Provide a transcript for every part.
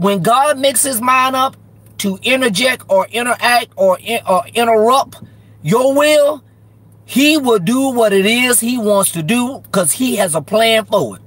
when God makes his mind up to interject or interact or interrupt your will, he will do what it is he wants to do because he has a plan for it.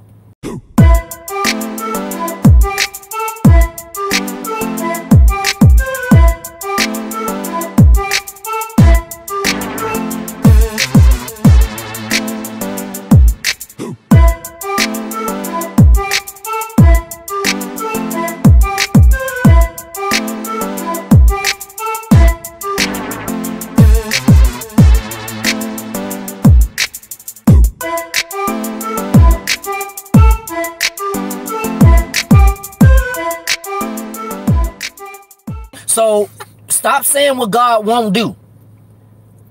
So stop saying what God won't do.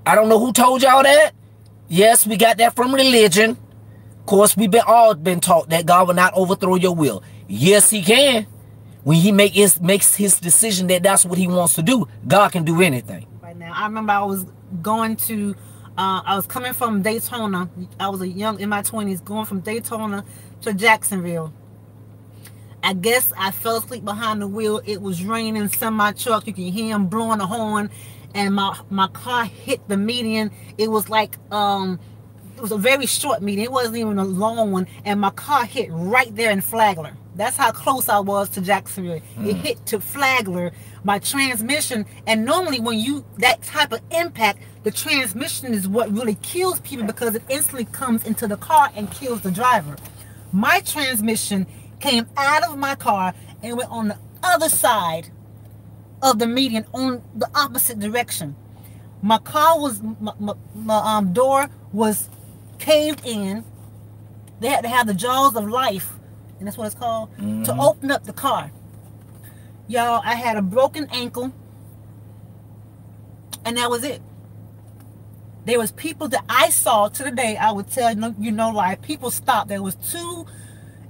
I don't know who told y'all that. Yes, we got that from religion. Of course, we've all been taught that God will not overthrow your will. Yes, he can. When he makes his decision that that's what he wants to do, God can do anything. Right now, I remember I was going to, I was coming from Daytona. I was in my 20s, going from Daytona to Jacksonville. I guess I fell asleep behind the wheel. It was raining, semi-truck. You can hear him blowing the horn. And my car hit the median. It was like, it was a very short median. It wasn't even a long one. And my car hit right there in Flagler. That's how close I was to Jacksonville. It hit to Flagler. My transmission, and normally when that type of impact, the transmission is what really kills people because it instantly comes into the car and kills the driver. My transmission came out of my car and went on the other side of the median on the opposite direction. My car was, my door was caved in. They had to have the jaws of life, and that's what it's called, to open up the car. Y'all, I had a broken ankle, and that was it. There was people that I saw to the day, I would tell you no lie, people stopped. There was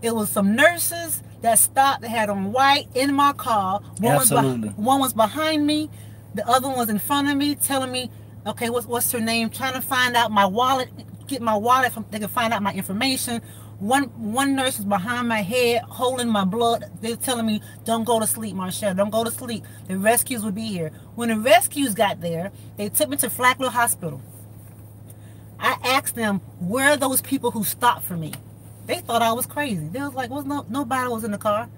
it was some nurses that stopped. They had on white in my car. One was behind me. The other one was in front of me, telling me, okay, what's her name? Trying to find out my wallet, get my wallet. They could find out my information. One nurse was behind my head, holding my blood. They're telling me, don't go to sleep, Marshall. Don't go to sleep. The rescues will be here. When the rescues got there, they took me to Flagler Hospital. I asked them, where are those people who stopped for me? They thought I was crazy. They was like, nobody was in the car.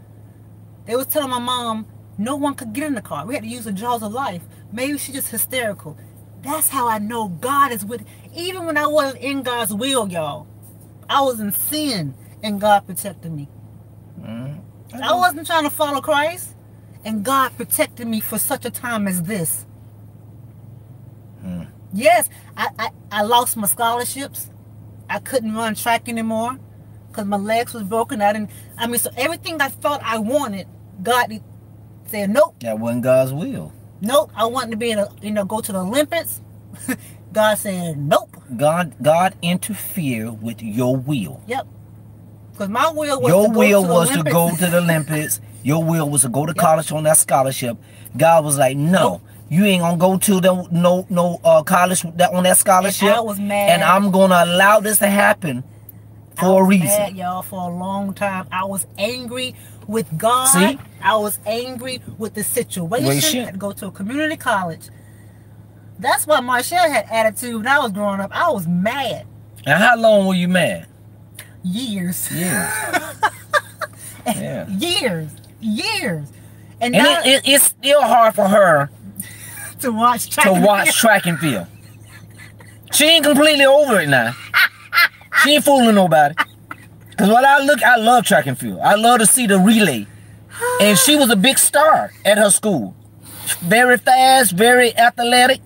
They was telling my mom, no one could get in the car. We had to use the jaws of life. Maybe she's just hysterical. That's how I know God is with. Even when I wasn't in God's will, y'all, I was in sin and God protected me. I wasn't trying to follow Christ, and God protected me for such a time as this. Yes, I lost my scholarships. I couldn't run track anymore because my legs was broken. So everything I thought I wanted, God said nope. That wasn't God's will. Nope. I wanted to be go to the Olympics. God said nope. God interfered with your will. Yep. Because my will was to go to the Olympics. Your will was to go to college on that scholarship. God was like, no. You ain't gonna go to the college on that scholarship. And I was mad. And I'm gonna allow this to happen for a reason. Mad, y'all, for a long time. I was angry with God. See? I was angry with the situation. I had to go to a community college. That's why Marshall had attitude when I was growing up. I was mad. And how long were you mad? Years. Yeah. Yeah. Years. And now, it's still hard for her to watch track and field. She ain't completely over it now. She ain't fooling nobody. Because I love track and field. I love to see the relay. And she was a big star at her school. Very fast, very athletic.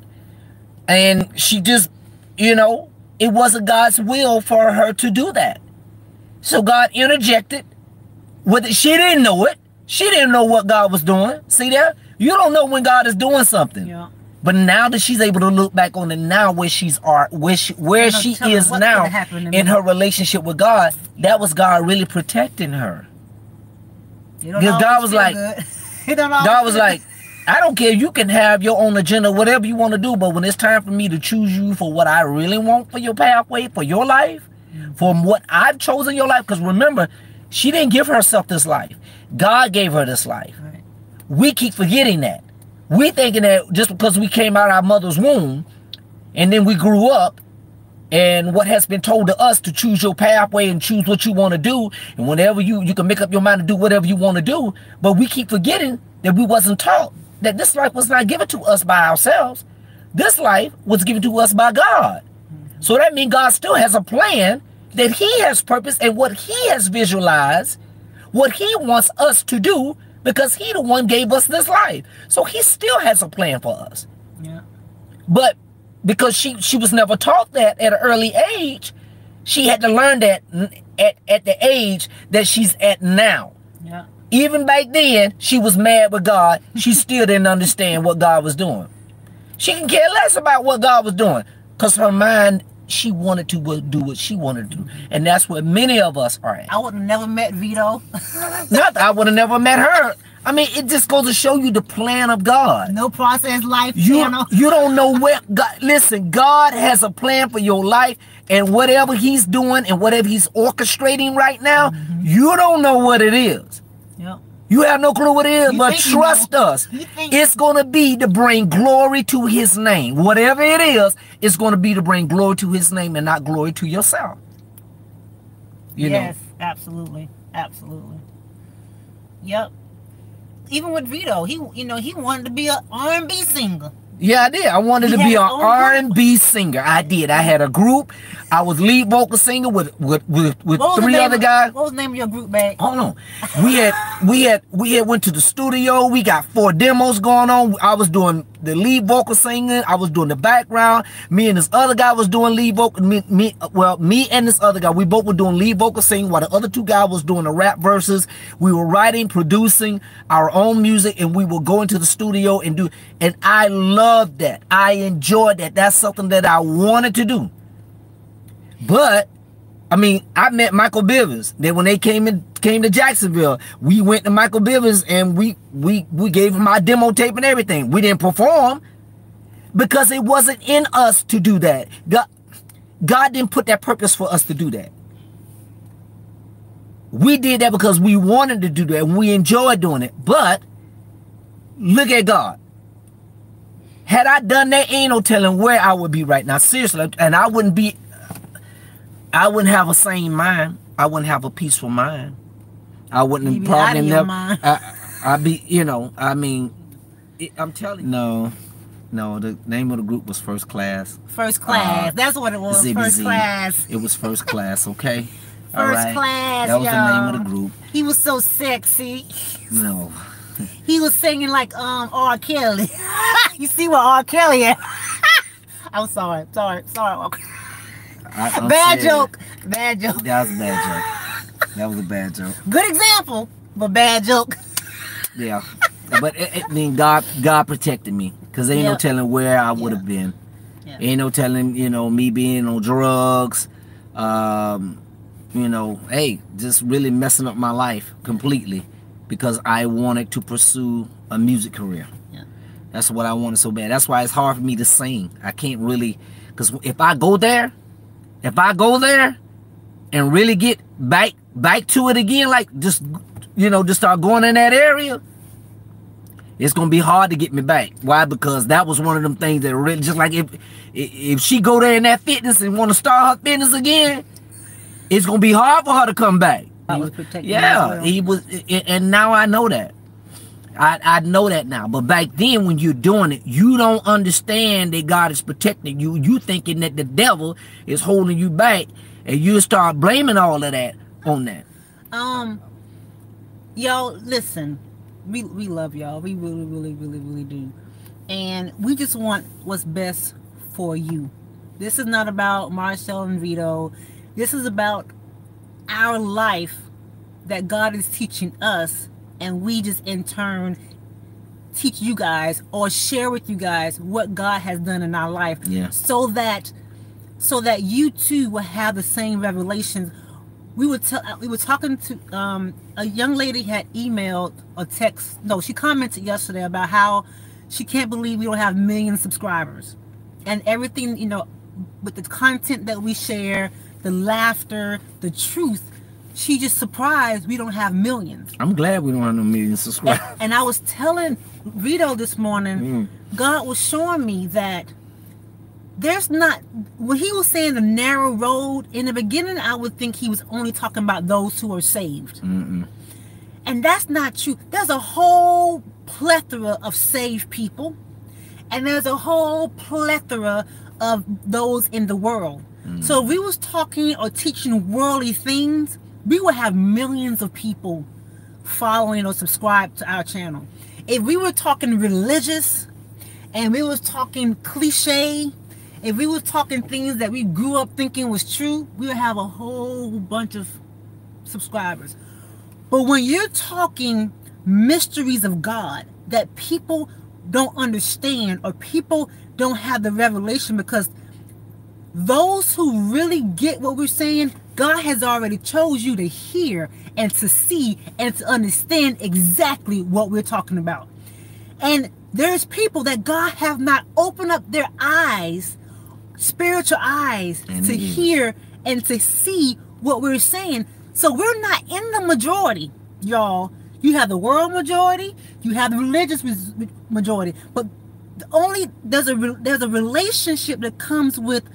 And she just, it wasn't God's will for her to do that. So God interjected with it. She didn't know it. She didn't know what God was doing. See that? You don't know when God is doing something. Yeah. But now that she's able to look back on it now, where she is now in her relationship with God, that was God really protecting her. Because God was like, I don't care. You can have your own agenda, whatever you want to do. But when it's time for me to choose you for what I really want for your pathway, for your life, for what I've chosen your life. Because remember, She didn't give herself this life. God gave her this life. Right. We keep forgetting that. We thinking that just because we came out of our mother's womb and then we grew up, and what has been told to us to choose your pathway and choose what you want to do, and whenever you can make up your mind to do whatever you want to do, but we keep forgetting that we wasn't taught that this life was not given to us by ourselves. This life was given to us by God. So that means God still has a plan, that he has purpose, and what he has visualized, what he wants us to do, because he the one gave us this life. So he still has a plan for us. Yeah. But because she was never taught that at an early age, she had to learn that at the age that she's at now. Yeah. Even back then, she was mad with God. She still didn't understand what God was doing. She can care less about what God was doing, because her mind, she wanted to do what she wanted to do. And that's what many of us are at. I would have never met Vito. Not that I would have never met her. I mean, it just goes to show you the plan of God. No Process Life channel. You don't know where God, listen, God has a plan for your life, and whatever he's doing and whatever he's orchestrating right now, you don't know what it is. Yep. You have no clue what it is, but trust us. It's going to be to bring glory to his name. Whatever it is, it's going to be to bring glory to his name and not glory to yourself. Yes, absolutely. Absolutely. Yep. Even with Vito, he wanted to be an R&B singer. Yeah, I did. I wanted to be an R&B singer. I did. I had a group. I was lead vocal singer with three other guys. What was the name of your group, man? Hold on. We had went to the studio. We got 4 demos going on. I was doing the lead vocal singing. I was doing the background. Me and this other guy was doing lead vocal. Me and this other guy, we both were doing lead vocal singing, while the other 2 guys was doing the rap verses. We were writing, producing our own music, and we would go into the studio and do. And I loved that. I enjoyed that. That's something that I wanted to do. But I mean, I met Michael Bivens. Then when they came to Jacksonville, we went to Michael Bivens and we gave him my demo tape and everything. We didn't perform because it wasn't in us to do that. God didn't put that purpose for us to do that. We did that because we wanted to do that and we enjoyed doing it. But look at God. Had I done that, ain't no telling where I would be right now. Seriously, and I wouldn't have a sane mind. I wouldn't have a peaceful mind. I wouldn't probably never. I'd be, I mean, I'm telling you. No, the name of the group was First Class. First Class. That's what it was. First Class. It was First Class. Okay. First Class. That was the name of the group. He was so sexy. No. He was singing like R. Kelly. You see what R. Kelly is? I'm sorry. Bad joke. That was a bad joke. That was a bad joke. Good example, but bad joke. Yeah. But I mean, God protected me, because ain't no telling where I would have been. Yeah. Ain't no telling, me being on drugs, hey, just really messing up my life completely because I wanted to pursue a music career. Yeah. That's what I wanted so bad. That's why it's hard for me to sing. I can't really, because if I go there and really get back to it again, like just start going in that area, it's gonna be hard to get me back. Why? Because that was one of them things that really, just like if she go there in that fitness and want to start her fitness again, it's gonna be hard for her to come back. He was, and now I know that. I know that now. But back then, when you're doing it, you don't understand that God is protecting you. You thinking that the devil is holding you back, and you start blaming all of that on that. Y'all, listen. We love y'all. We really do. And we just want what's best for you. This is not about Marshall and Vito. This is about our life that God is teaching us, and we just in turn teach you guys or share with you guys what God has done in our life, so that you too will have the same revelations. We were talking to a young lady had emailed or text. No, she commented yesterday about how she can't believe we don't have million subscribers, and everything, with the content that we share, the laughter, the truth. She's just surprised we don't have millions. I'm glad we don't have no millions subscribers. And I was telling Vito this morning, God was showing me that there's not, when he was saying the narrow road, in the beginning, I would think he was only talking about those who are saved. And that's not true. There's a whole plethora of saved people. And there's a whole plethora of those in the world. So if we was talking or teaching worldly things, we would have millions of people following or subscribe to our channel. If we were talking religious and we was talking cliche, if we was talking things that we grew up thinking was true, we would have a whole bunch of subscribers. But when you're talking mysteries of God that people don't understand or people don't have the revelation, because those who really get what we're saying, God has already chose you to hear and to see and to understand exactly what we're talking about. And there's people that God have not opened up their eyes, spiritual eyes, to hear and to see what we're saying. So we're not in the majority, y'all. You have the world majority, you have the religious majority, but only there's a relationship that comes with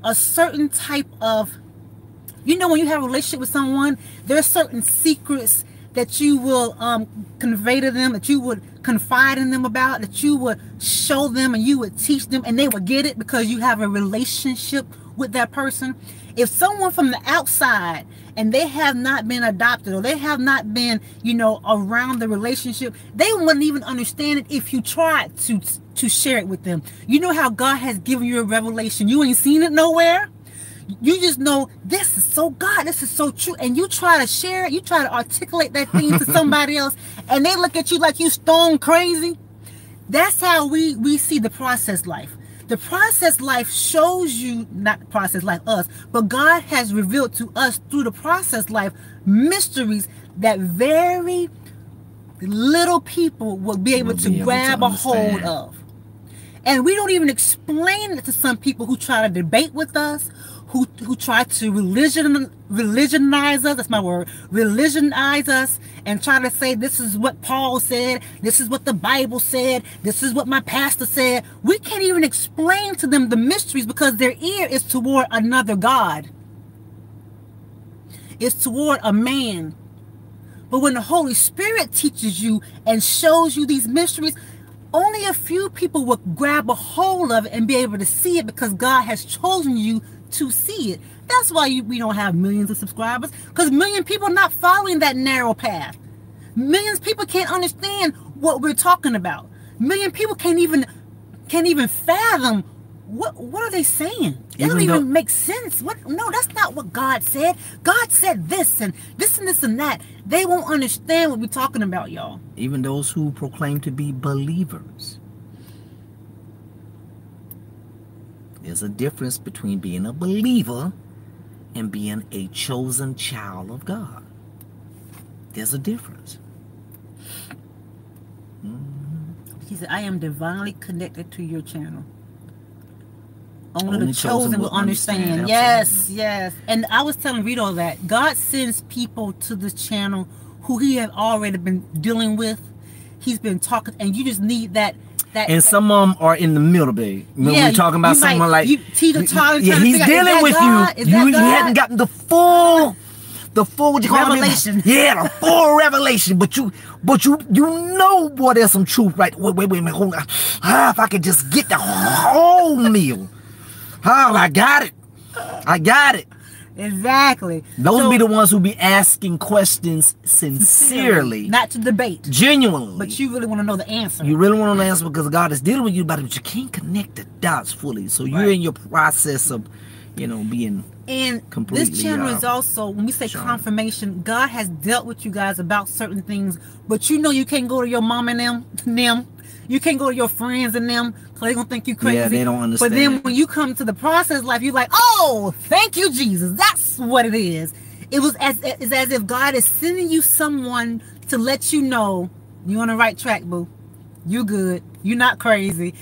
a certain type of, you know, when you have a relationship with someone, there's certain secrets that you will convey to them, that you would confide in them about, that you would show them and you would teach them, and they would get it because you have a relationship with that person. If someone from the outside and they have not been adopted or they have not been, you know, around the relationship, they wouldn't even understand it if you tried to share it with them. You know how God has given you a revelation, you ain't seen it nowhere. You just know this is so God, this is so true, and you try to share it, you try to articulate that thing to somebody else, and they look at you like you stone crazy. That's how we see the process life. The process life shows you, not the process life, us, but God has revealed to us through the process life mysteries that very little people will be able to grab a hold of. And we don't even explain it to some people who try to debate with us, who try to religionize us, that's my word, religionize us, and try to say this is what Paul said, this is what the Bible said, this is what my pastor said. We can't even explain to them the mysteries because their ear is toward another God. It's toward a man. But when the Holy Spirit teaches you and shows you these mysteries, only a few people will grab a hold of it and be able to see it because God has chosen you to see it. That's why we don't have millions of subscribers, because million people are not following that narrow path. Millions of people can't understand what we're talking about. Million people can't even fathom what are they saying. It doesn't even make sense. No, that's not what God said. God said this and this and this and that. They won't understand what we're talking about, y'all. Even those who proclaim to be believers. There's a difference between being a believer and being a chosen child of God. There's a difference. He said, I am divinely connected to your channel. Only the chosen will understand. Yes, yes. And I was telling Rito that God sends people to this channel who he has already been dealing with. He's been talking, and you just need that. And some of them are in the middle, babe. We're talking about someone like he's dealing with you. You hadn't gotten the full revelation. Yeah, the full revelation. But you know, boy, there's some truth, right? Wait a minute, hold on. If I could just get the whole meal. I got it. Exactly. Those be the ones who be asking questions sincerely. Not to debate. Genuinely. But you really want to know the answer. You really want to know the answer because God is dealing with you about it, but you can't connect the dots fully. So you're in your process of, being completely. This channel is also, when we say confirmation, God has dealt with you guys about certain things, but you can't go to your mom and them. You can't go to your friends and them because they're going to think you crazy. Yeah, they don't understand. But then when you come to the process life, you're like, oh, thank you, Jesus. That's what it is. It's as if God is sending you someone to let you know you're on the right track, boo. You good. You're not crazy.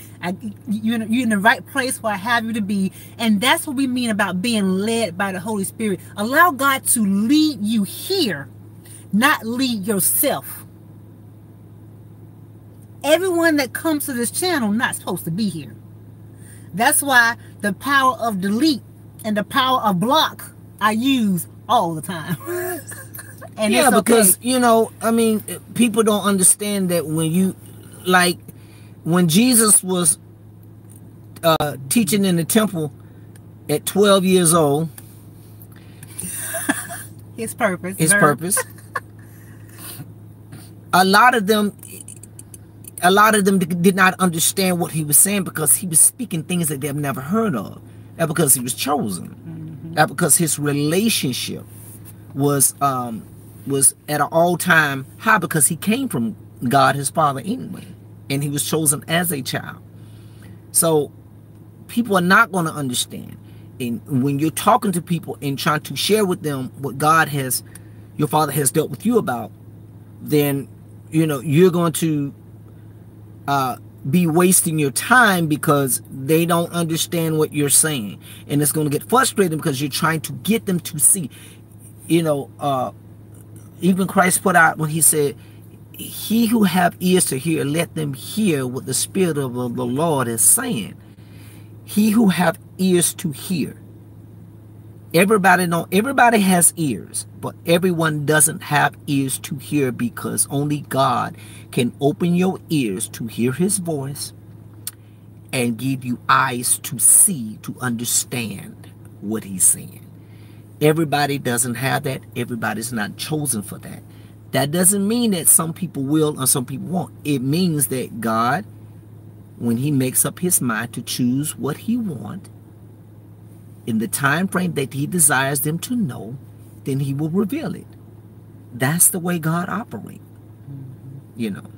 You're in the right place where I have you to be. And that's what we mean about being led by the Holy Spirit. Allow God to lead you here, not lead yourself. Everyone that comes to this channel not supposed to be here. That's why the power of delete and the power of block I use all the time. And yeah, it's okay. because, you know, I mean, people don't understand that when you, like, when Jesus was teaching in the temple at 12 years old, his purpose, a lot of them did not understand what he was saying, because he was speaking things that they've never heard of. That because he was chosen. That because his relationship was at an all-time high, because he came from God his Father anyway, and he was chosen as a child. So people are not going to understand. And when you're talking to people and trying to share with them what God has, your Father has dealt with you about, then, you know, you're going to be wasting your time, because they don't understand what you're saying. And it's going to get frustrating, because you're trying to get them to see. You know, even Christ put out when he said, he who have ears to hear, let them hear what the Spirit of the Lord is saying. He who have ears to hear. Everybody has ears, but everyone doesn't have ears to hear, because only God can open your ears to hear his voice and give you eyes to see, to understand what he's saying. Everybody doesn't have that. Everybody's not chosen for that. That doesn't mean that some people will or some people won't. It means that God, when he makes up his mind to choose what he wants, in the time frame that he desires them to know, then he will reveal it. That's the way God operates. You know.